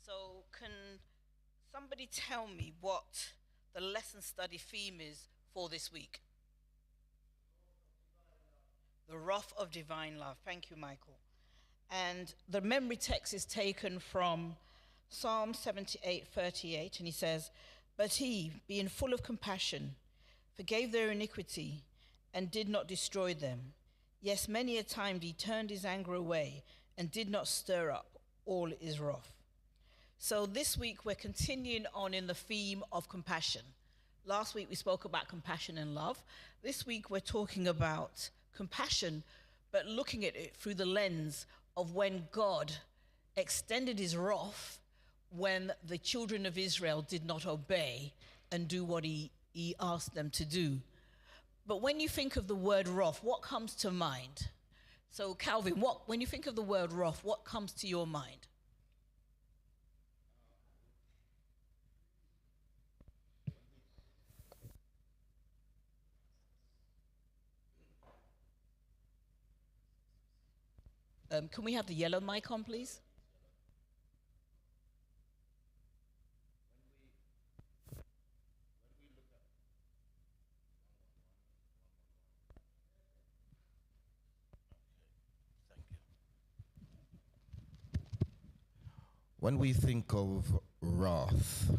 So can somebody tell me what the lesson study theme is for this week? The wrath of divine love. Thank you, Michael. And the memory text is taken from Psalm 78:38, and he says, "But he, being full of compassion, forgave their iniquity and did not destroy them. Yes, many a time he turned his anger away and did not stir up all his wrath." So this week we're continuing on in the theme of compassion. Last week we spoke about compassion and love. This week we're talking about compassion, but looking at it through the lens of when God extended his wrath when the children of Israel did not obey and do what he asked them to do. But when you think of the word wrath, what comes to mind? So Calvin, when you think of the word wrath, what comes to your mind? Can we have the yellow mic on, please? Thank you. When we think of wrath,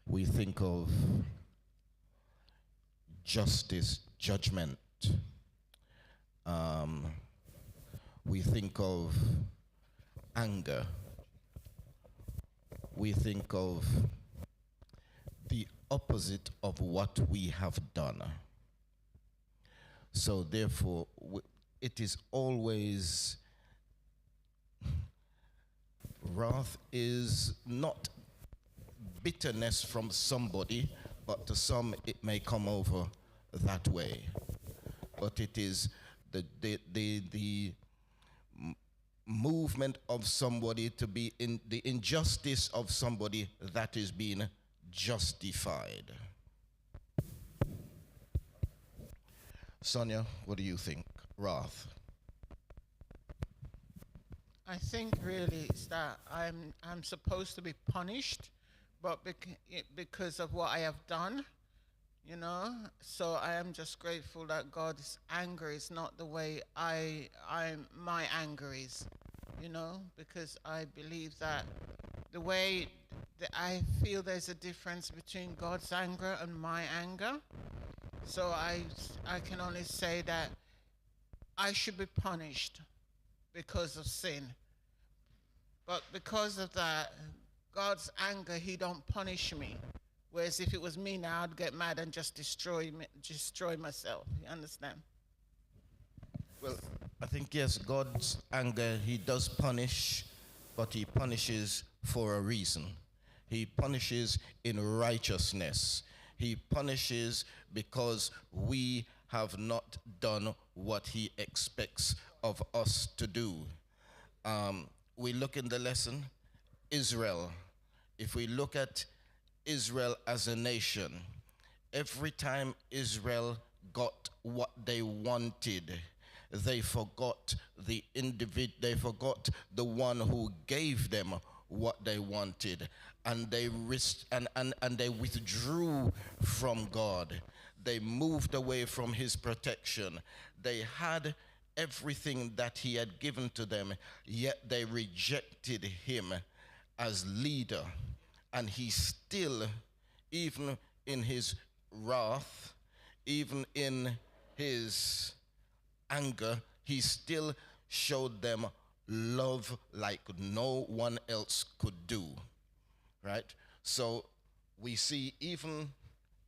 we think of justice, judgment. We think of anger. We think of the opposite of what we have done. So therefore, it is always, wrath is not bitterness from somebody, but to some it may come over that way. But it is the movement of somebody to be in the injustice of somebody that is being justified. Sonia, what do you think? Wrath. I think really it's that I'm supposed to be punished, but because of what I have done, you know. So I am just grateful that God's anger is not the way my anger is, you know, because I believe that the way that I feel there's a difference between God's anger and my anger. So I can only say that I should be punished because of sin. But because of that, God's anger, he don't punish me. Whereas if it was me now, I'd get mad and just destroy myself. You understand? Well, I think, yes, God's anger, he does punish, but he punishes for a reason. He punishes in righteousness. He punishes because we have not done what he expects of us to do. We look in the lesson, Israel. If we look at Israel as a nation, every time Israel got what they wanted, they forgot the they forgot the one who gave them what they wanted, and they and they withdrew from God. They moved away from his protection. They had everything that he had given to them, yet they rejected him as leader. And he still, even in his wrath, even in his anger, he still showed them love like no one else could do, right? So we see even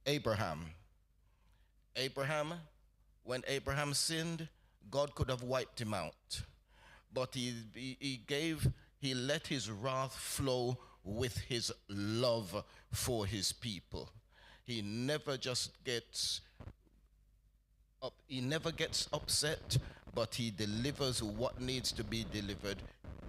Abraham, when Abraham sinned, God could have wiped him out, but he let his wrath flow with his love for his people. He never just gets up, he never gets upset, but he delivers what needs to be delivered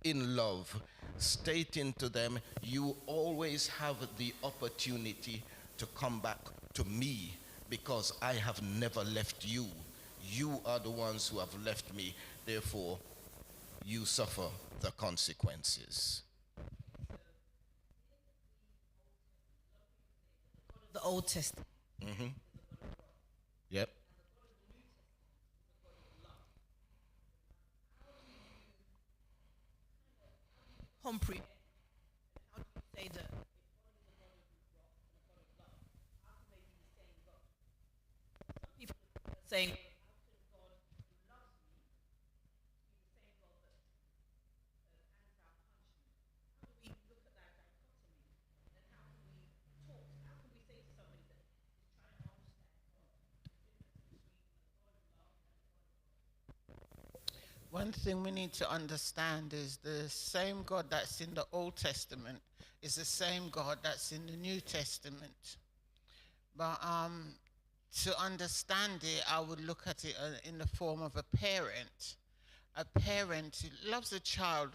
in love, stating to them, you always have the opportunity to come back to me, because I have never left you. You are the ones who have left me, therefore you suffer the consequences. The Old Testament. Mm-hmm. Yep. Comprehend. How do you say that? People are saying, One thing we need to understand is the same God that's in the Old Testament is the same God that's in the New Testament. But to understand it, I would look at it in the form of a parent. A parent loves a child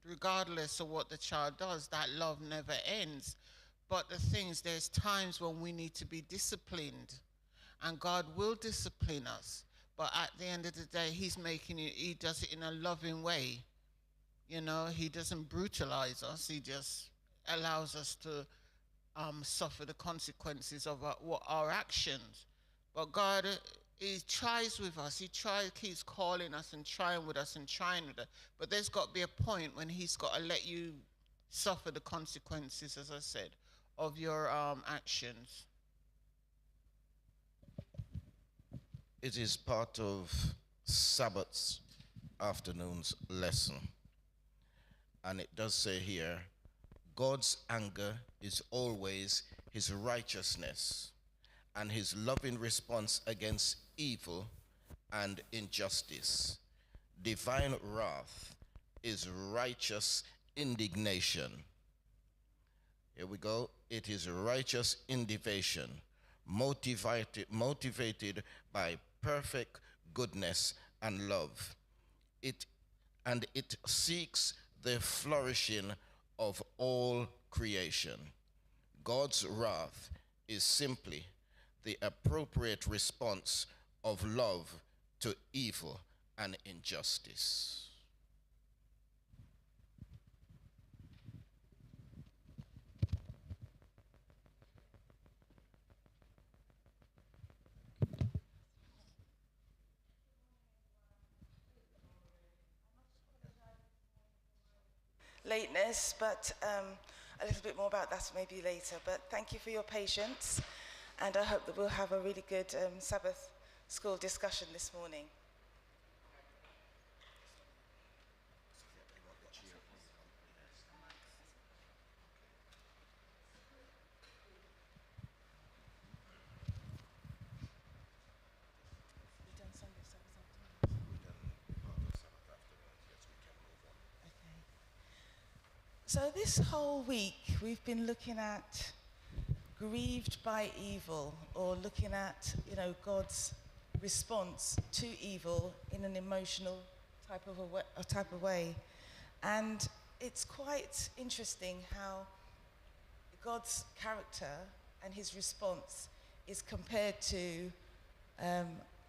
regardless of what the child does. That love never ends. But the thing is, there's times when we need to be disciplined, and God will discipline us. But at the end of the day, he's making it, he does it in a loving way. You know, he doesn't brutalize us. He just allows us to suffer the consequences of our actions. But God, he tries with us. He keeps calling us and trying with us and trying with us. But there's got to be a point when he's got to let you suffer the consequences, as I said, of your actions. It is part of Sabbath's afternoon's lesson. And it does say here, God's anger is always his righteousness and his loving response against evil and injustice. Divine wrath is righteous indignation. Here we go. It is righteous indignation, motivated by perfect goodness and love. It seeks the flourishing of all creation. God's wrath is simply the appropriate response of love to evil and injustice. Lateness, but a little bit more about that maybe later. But thank you for your patience, and I hope that we'll have a really good Sabbath school discussion this morning. So this whole week we've been looking at grieved by evil, or looking at, God's response to evil in an emotional type of way. And it's quite interesting how God's character and his response is compared to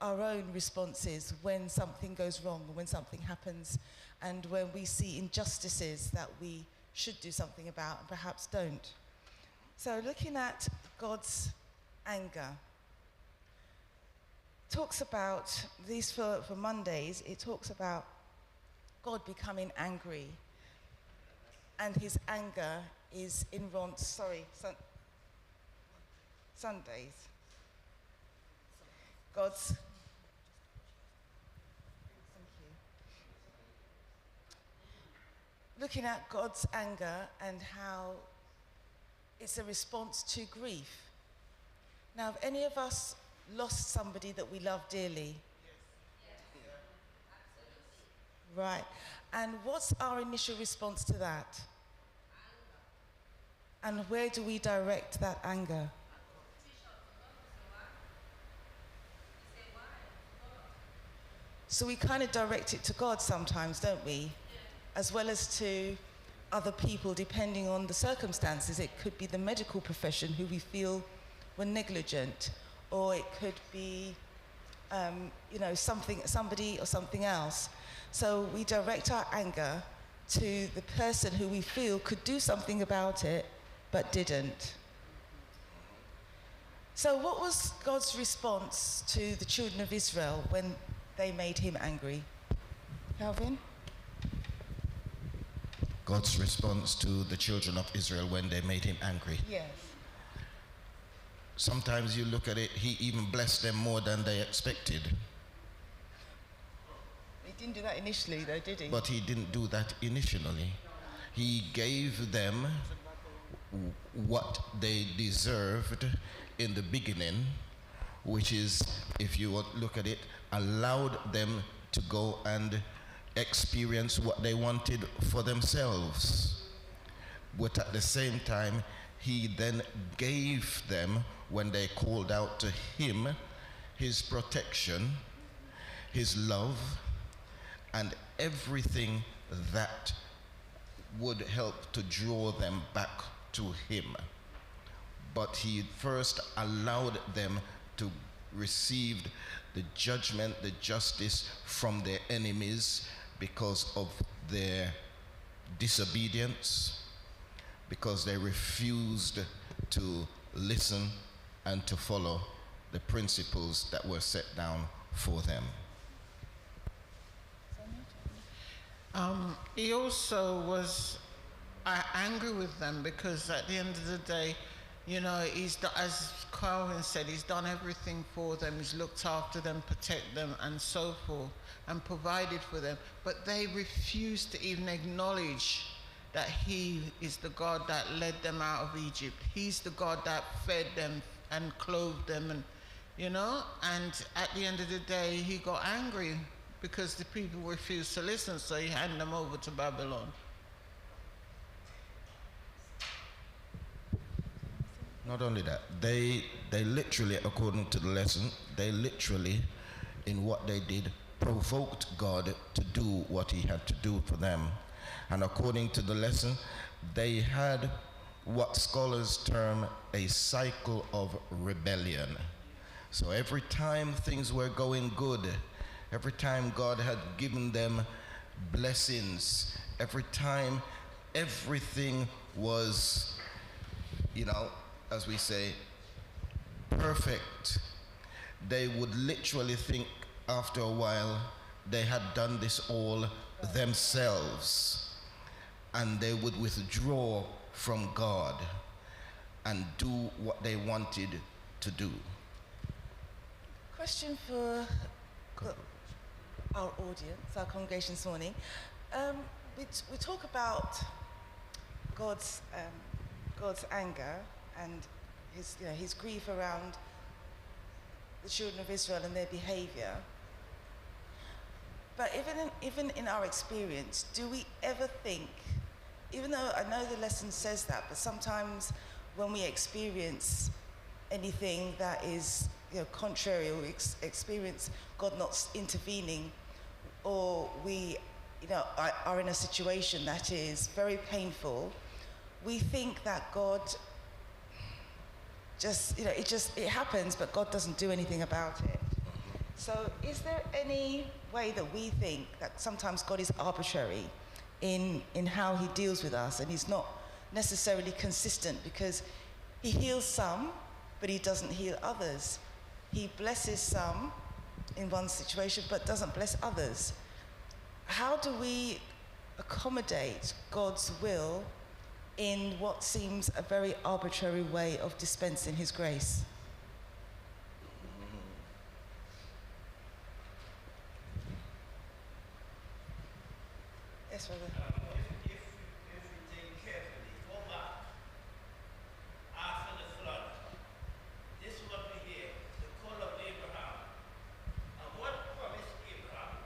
our own responses when something goes wrong, or when something happens, and when we see injustices that we should do something about and perhaps don't. So looking at God's anger, talks about, these for Mondays, it talks about God becoming angry, and his anger is in Sundays. God's looking at God's anger and how it's a response to grief. Now, have any of us lost somebody that we love dearly? Yes. Right. And what's our initial response to that? Anger. And where do we direct that anger? So we kind of direct it to God sometimes, don't we? As well as to other people, depending on the circumstances. It could be the medical profession who we feel were negligent, or it could be, somebody or something else. So we direct our anger to the person who we feel could do something about it, but didn't. So what was God's response to the children of Israel when they made him angry? Calvin? God's response to the children of Israel when they made him angry. Yes. Sometimes you look at it, he even blessed them more than they expected. He didn't do that initially though, did he? But he didn't do that initially. He gave them what they deserved in the beginning, which is, if you look at it, allowed them to go and experience what they wanted for themselves. But at the same time, he then gave them, when they called out to him, his protection, his love, and everything that would help to draw them back to him. But he first allowed them to receive the judgment, the justice from their enemies because of their disobedience, because they refused to listen and to follow the principles that were set down for them. He also was angry with them because at the end of the day, you know, as Calvin said, he's done everything for them. He's looked after them, protect them, and so forth, and provided for them. But they refused to even acknowledge that he is the God that led them out of Egypt. He's the God that fed them and clothed them, and you know. And at the end of the day, he got angry because the people refused to listen, so he handed them over to Babylon. Not only that, they literally, according to the lesson, they literally, in what they did, provoked God to do what he had to do for them. And according to the lesson, they had what scholars term a cycle of rebellion. So every time things were going good, every time God had given them blessings, every time everything was, you know, as we say, perfect, they would literally think after a while they had done this all themselves, and they would withdraw from God and do what they wanted to do. Question for our audience, our congregation this morning. We talk about God's anger and his grief around the children of Israel and their behavior. But even in our experience, do we ever think, even though I know the lesson says that, but sometimes when we experience anything that is contrary, or we experience God not intervening, or we are in a situation that is very painful, we think that God it happens, but God doesn't do anything about it. So is there any way that we think that sometimes God is arbitrary in how he deals with us, and he's not necessarily consistent, because he heals some, but he doesn't heal others. He blesses some in one situation, but doesn't bless others. How do we accommodate God's will in what seems a very arbitrary way of dispensing his grace? Yes, brother. If we think carefully, go back after the flood. This is what we hear, the call of Abraham. And what promised Abraham?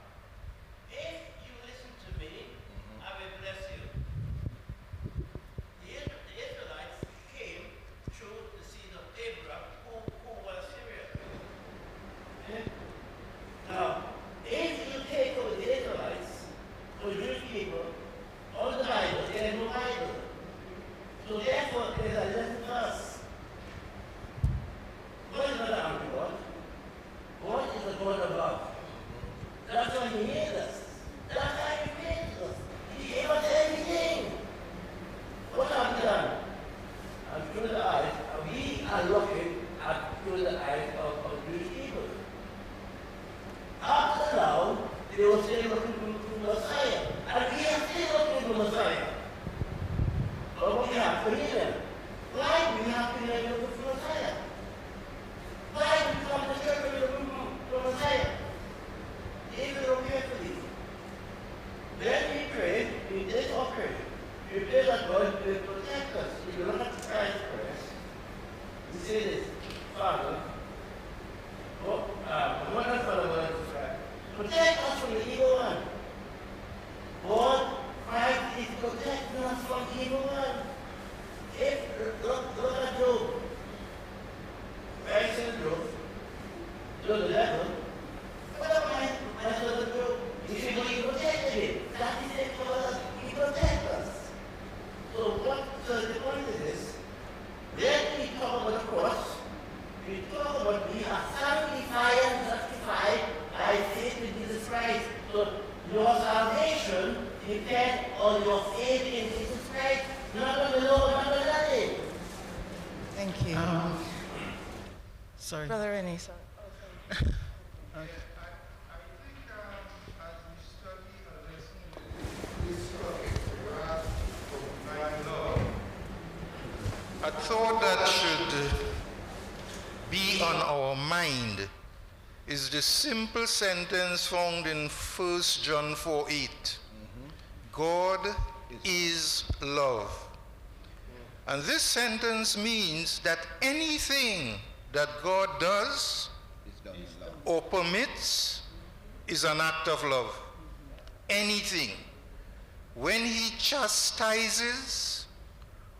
If you listen to me, I will bless you. The Israelites came through the seed of Abraham, who was Syrian. Now, if you take away the Israelites, the Jewish people, to the devil, what am I supposed to do? He said, well, he protected him. That is it for us. He protects us. So the point is this. When we talk about the cross, we talk about we are sanctified and justified by faith in Jesus Christ. So your salvation depends on your faith in Jesus Christ, not on the law, not on nothing. Thank you. Sorry. Brother Rennie, sorry. Okay. I think as we study a lesson in this topic, grasp of divine love, a thought that should be on our mind is the simple sentence found in 1 John 4:8. God is love. And this sentence means that anything that God does or permits is an act of love. Anything. When he chastises,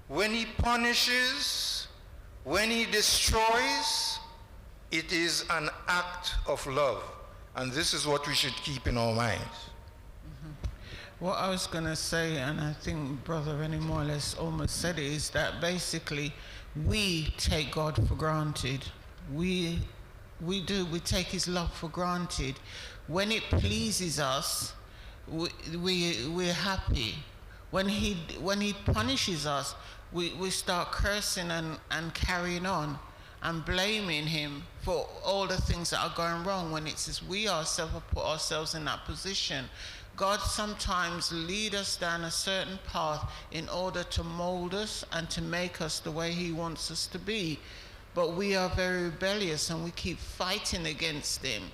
when he punishes, when he destroys, it is an act of love. And this is what we should keep in our minds. What I was going to say, and I think Brother Rennie more or less almost said it, is that basically we take God for granted. We take his love for granted. When it pleases us, we're happy. When he punishes us, we start cursing and carrying on and blaming him for all the things that are going wrong, when it's as we ourselves have put ourselves in that position. God sometimes leads us down a certain path in order to mold us and to make us the way he wants us to be. But we are very rebellious and we keep fighting against him.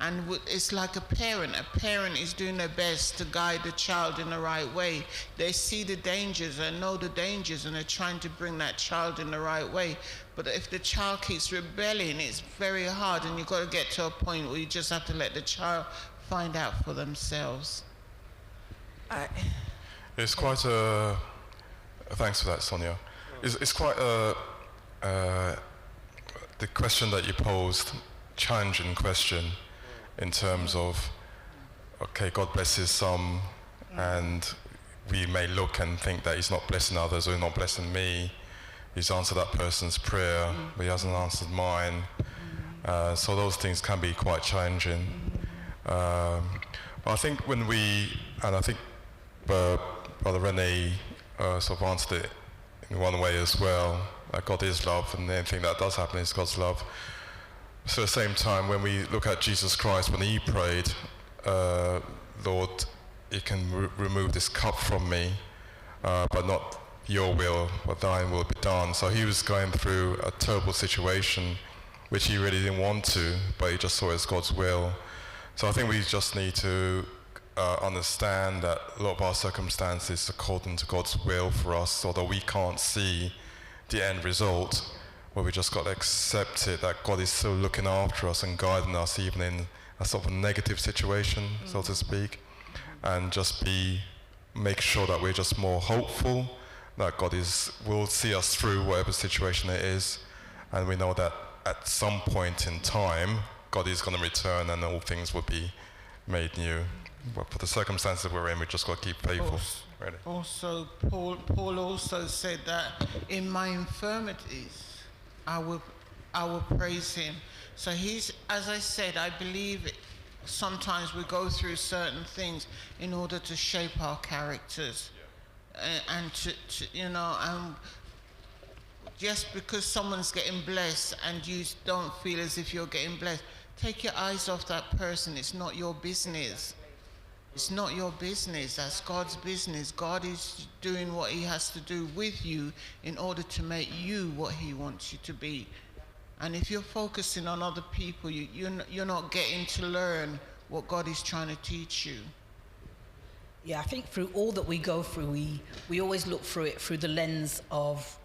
And it's like a parent. A parent is doing their best to guide the child in the right way. They see the dangers and know the dangers, and they're trying to bring that child in the right way. But if the child keeps rebelling, it's very hard, and you've got to get to a point where you just have to let the child find out for themselves. It's quite a... Thanks for that, Sonia. It's quite the question that you posed, challenging question in terms of, okay, God blesses some, and we may look and think that he's not blessing others, or he's not blessing me. He's answered that person's prayer, but he hasn't answered mine. So those things can be quite challenging. But I think when we, and I think Brother Rennie sort of answered it in one way as well, that God is love, and anything that does happen is God's love. So at the same time, when we look at Jesus Christ, when he prayed, Lord, you can remove this cup from me, but not your will, but thine will be done. So he was going through a terrible situation, which he really didn't want to, but he just saw it as God's will. So I think we just need to understand that a lot of our circumstances are according to God's will for us, although we can't see the end result. Well, we just got to accept it, that God is still looking after us and guiding us, even in a sort of negative situation, so to speak, and just make sure that we're just more hopeful, that God will see us through whatever situation it is, and we know that at some point in time, God is going to return and all things will be made new. But for the circumstances we're in, we just got to keep faithful. Really. Also, Paul also said that in my infirmities, I will praise him. So he's, as I said, I believe sometimes we go through certain things in order to shape our characters, and to just because someone's getting blessed and you don't feel as if you're getting blessed, take your eyes off that person. It's not your business. It's not your business. That's God's business. God is doing what he has to do with you in order to make you what he wants you to be. And if you're focusing on other people, you're not getting to learn what God is trying to teach you. Yeah, I think through all that we go through, we always look through it through the lens of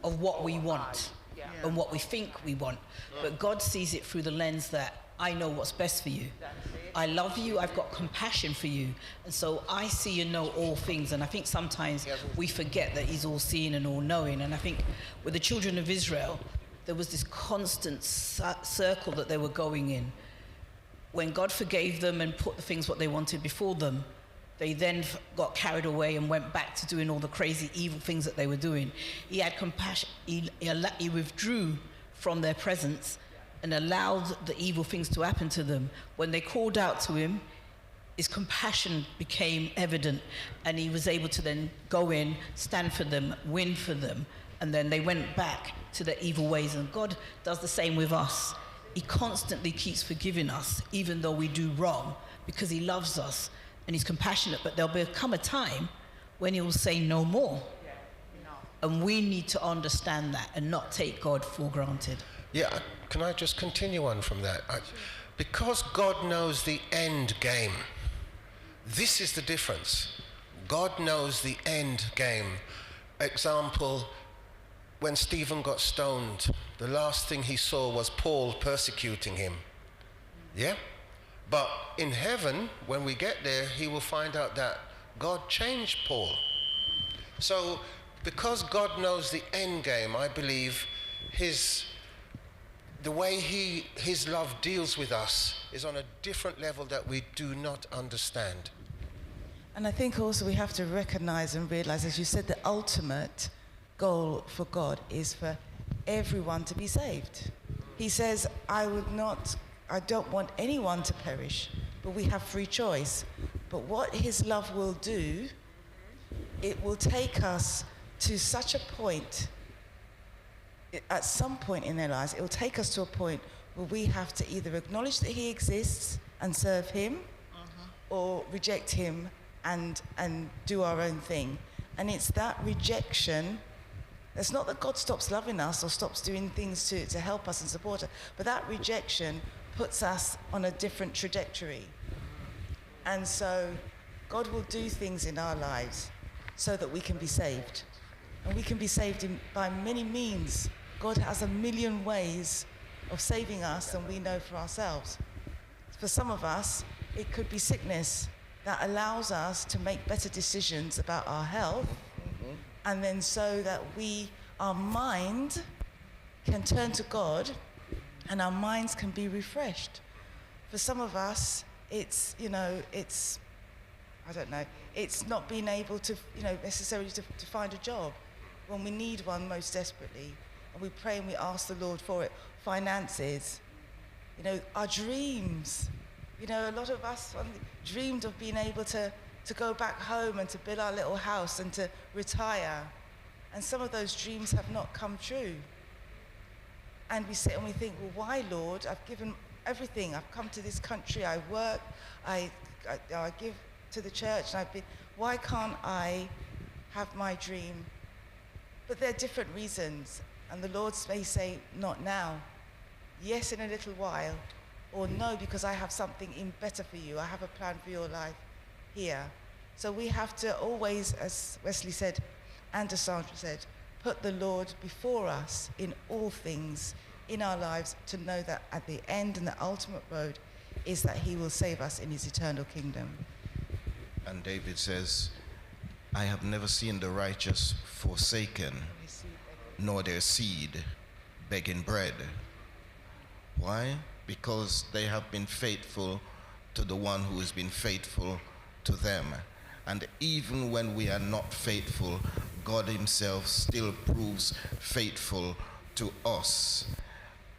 what we want and what we think we want. But God sees it through the lens that I know what's best for you. I love you, I've got compassion for you, and so I see and know all things. And I think sometimes we forget that he's all-seeing and all-knowing. And I think with the children of Israel, there was this constant circle that they were going in. When God forgave them and put the things what they wanted before them, they then got carried away and went back to doing all the crazy evil things that they were doing. He had compassion. He withdrew from their presence and allowed the evil things to happen to them. When they called out to him, his compassion became evident, and he was able to then go in, stand for them, win for them, and then they went back to their evil ways. And God does the same with us. He constantly keeps forgiving us, even though we do wrong, because he loves us and he's compassionate. But there'll become a time when he will say no more. And we need to understand that and not take God for granted. Yeah, can I just continue on from that? Because God knows the end game. This is the difference. God knows the end game. Example, when Stephen got stoned, the last thing he saw was Paul persecuting him. Yeah? But in heaven, when we get there, he will find out that God changed Paul. So, because God knows the end game, I believe the way his love deals with us is on a different level that we do not understand. And I think also we have to recognize and realize, as you said, the ultimate goal for God is for everyone to be saved. He says, I don't want anyone to perish, but we have free choice. But what his love will do, it will take us to such a point, at some point in their lives, it will take us to a point where we have to either acknowledge that he exists and serve him, or reject him and do our own thing. And it's that rejection. It's not that God stops loving us or stops doing things to help us and support us, but that rejection puts us on a different trajectory. And so God will do things in our lives so that we can be saved. And we can be saved by many means. God has a million ways of saving us than we know for ourselves. For some of us, it could be sickness that allows us to make better decisions about our health, and then so that our mind can turn to God and our minds can be refreshed. For some of us, it's not being able to, necessarily to find a job when we need one most desperately. And we pray and we ask the Lord for it. Finances, our dreams. A lot of us dreamed of being able to go back home and to build our little house and to retire. And some of those dreams have not come true. And we sit and we think, well, why, Lord? I've given everything. I've come to this country. I work. I give to the church. And why can't I have my dream? But there are different reasons. And the Lord may say, not now. Yes, in a little while. Or no, because I have something better for you. I have a plan for your life here. So we have to always, as Wesley said, and as Sandra said, put the Lord before us in all things in our lives, to know that at the end and the ultimate road is that he will save us in his eternal kingdom. And David says, I have never seen the righteous forsaken, nor their seed begging bread. Why? Because they have been faithful to the one who has been faithful to them. And even when we are not faithful, God himself still proves faithful to us.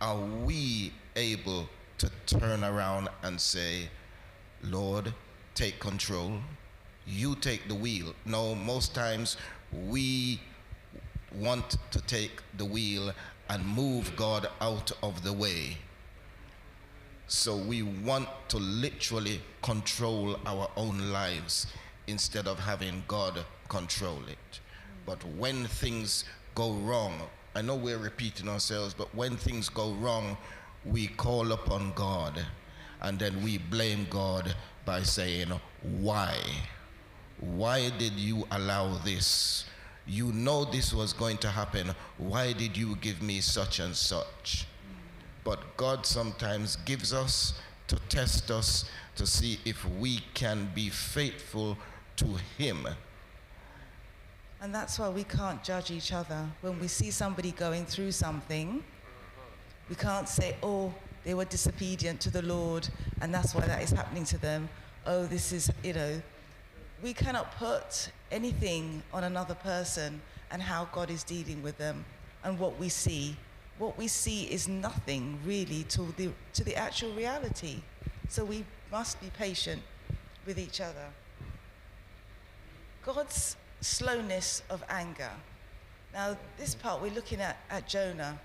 Are we able to turn around and say, Lord, take control, you take the wheel? No, most times we want to take the wheel and move God out of the way. So we want to literally control our own lives instead of having God control it. But when things go wrong, I know we're repeating ourselves, but when things go wrong, we call upon God, and then we blame God by saying, why? Why did you allow this? You know this was going to happen. Why did you give me such and such? But God sometimes gives us to test us to see if we can be faithful to him. And that's why we can't judge each other. When we see somebody going through something, We can't say, oh, they were disobedient to the Lord and that's why that is happening to them. Oh, this is, we cannot put anything on another person and how God is dealing with them and what we see. What we see is nothing really to the actual reality. So we must be patient with each other. God's slowness of anger. Now, this part we're looking at Jonah.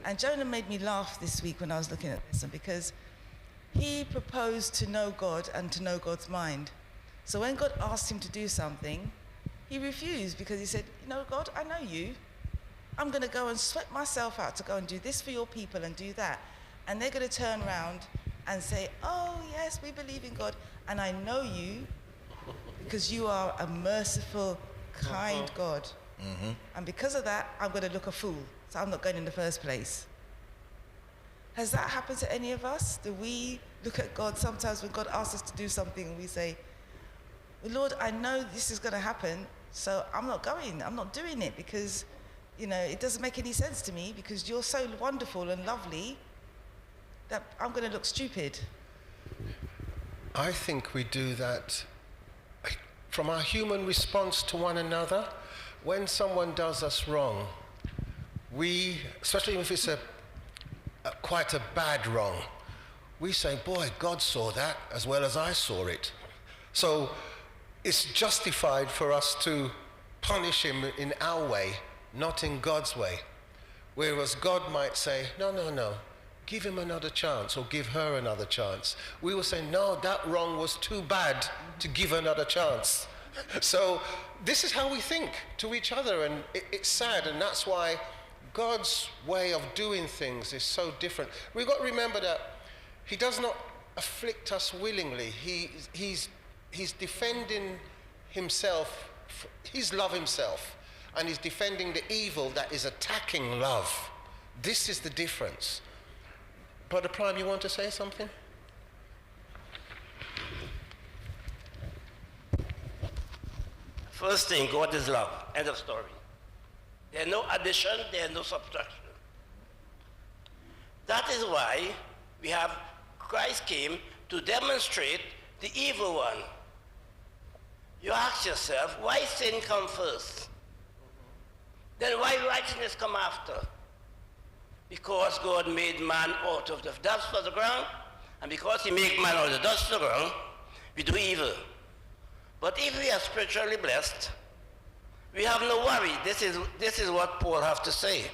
And Jonah made me laugh this week when I was looking at this one, because he proposed to know God and to know God's mind. So when God asked him to do something, he refused because he said, God, I know you. I'm going to go and sweat myself out to go and do this for your people and do that. And they're going to turn around and say, oh, yes, we believe in God. And I know you because you are a merciful, kind God. Mm-hmm. And because of that, I'm going to look a fool. So I'm not going in the first place. Has that happened to any of us? Do we look at God sometimes when God asks us to do something and we say, well, Lord, I know this is going to happen, so I'm not going. I'm not doing it because, it doesn't make any sense to me because you're so wonderful and lovely that I'm going to look stupid. I think we do that from our human response to one another. When someone does us wrong, we, especially if it's quite a bad wrong, we say, boy, God saw that as well as I saw it. So it's justified for us to punish him in our way, not in God's way. Whereas God might say, no, give him another chance or give her another chance. We will say, no, that wrong was too bad to give another chance. So this is how we think to each other, and it's sad, and that's why God's way of doing things is so different. We've got to remember that he does not afflict us willingly. He's defending himself, his love himself, and he's defending the evil that is attacking love. This is the difference. Brother Prime, you want to say something? First thing, God is love. End of story. There's no addition, there's no subtraction. That is why we have Christ came to demonstrate the evil one. You ask yourself, why sin come first? Then why righteousness come after? Because God made man out of the dust of the ground, and because he made man out of the dust of the ground, we do evil. But if we are spiritually blessed, we have no worry. This is what Paul has to say.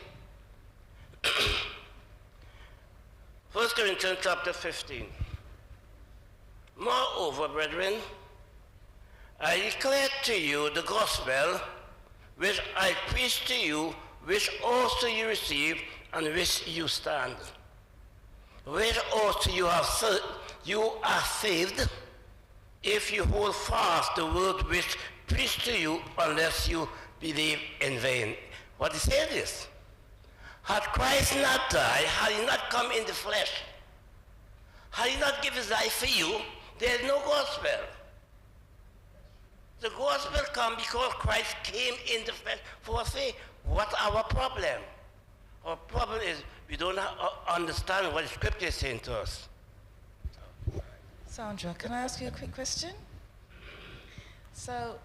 1 Corinthians chapter 15. Moreover, brethren, I declare to you the gospel which I preached to you, which also you received, and which you stand. Which also you are saved, if you hold fast the word which preached to you, unless you believe in vain. What he said is, had Christ not died, had he not come in the flesh, had he not given his life for you, there is no gospel. The gospel comes because Christ came in the flesh for us. What's our problem? Our problem is we don't understand what the scripture is saying to us. Sandra, can I ask you a quick question? So,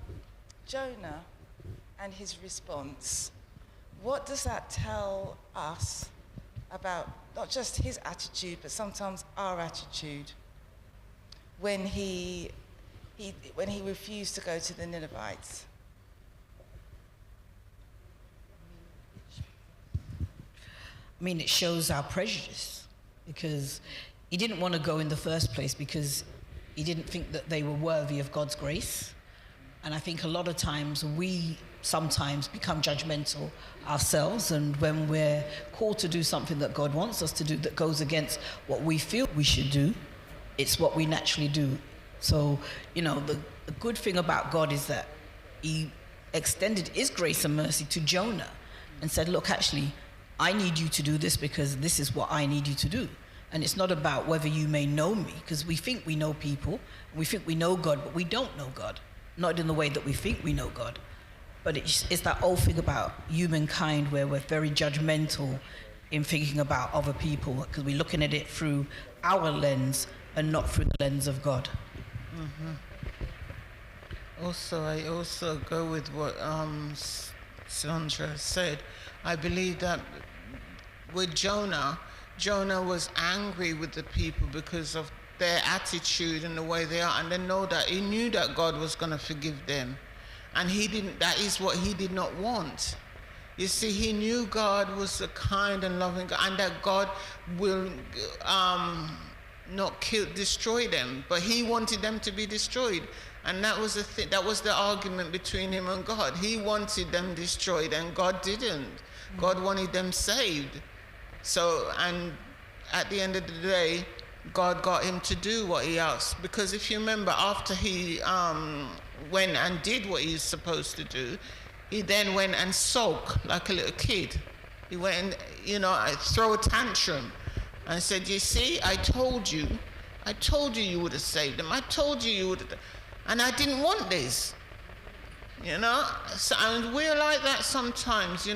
Jonah and his response, what does that tell us about not just his attitude, but sometimes our attitude when he refused to go to the Ninevites? I mean, it shows our prejudice, because he didn't want to go in the first place because he didn't think that they were worthy of God's grace. And I think a lot of times we sometimes become judgmental ourselves, and when we're called to do something that God wants us to do that goes against what we feel we should do, it's what we naturally do. So, the good thing about God is that he extended his grace and mercy to Jonah and said, look, actually, I need you to do this because this is what I need you to do. And it's not about whether you may know me, because we think we know people, we think we know God, but we don't know God. Not in the way that we think we know God. But it's that old thing about humankind where we're very judgmental in thinking about other people, because we're looking at it through our lens and not through the lens of God. Also, I also go with what Sandra said. I believe that with Jonah was angry with the people because of their attitude and the way they are, and they know that he knew that God was going to forgive them, and he didn't. That is what he did not want. You see, he knew God was a kind and loving God, and that God will not destroy them, but he wanted them to be destroyed. And that was that was the argument between him and God. He wanted them destroyed and God didn't. God wanted them saved. So, and at the end of the day, God got him to do what he asked. Because if you remember, after he went and did what he was supposed to do, he then went and sulked like a little kid. He went and, throw a tantrum and said, you see, I told you you would have saved them. I told you would have. And I didn't want this, So, and we're like that sometimes,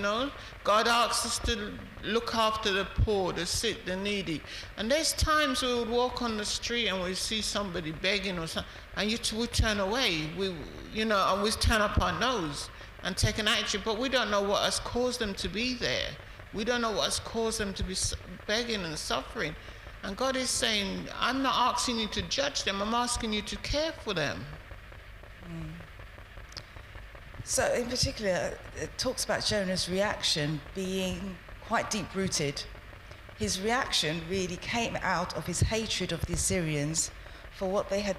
God asks us to look after the poor, the sick, the needy. And there's times we would walk on the street and we see somebody begging or something, and we turn away, and we turn up our nose and take an action, but we don't know what has caused them to be there. We don't know what has caused them to be begging and suffering. And God is saying, I'm not asking you to judge them, I'm asking you to care for them. So in particular, it talks about Jonah's reaction being quite deep-rooted. His reaction really came out of his hatred of the Assyrians for what they had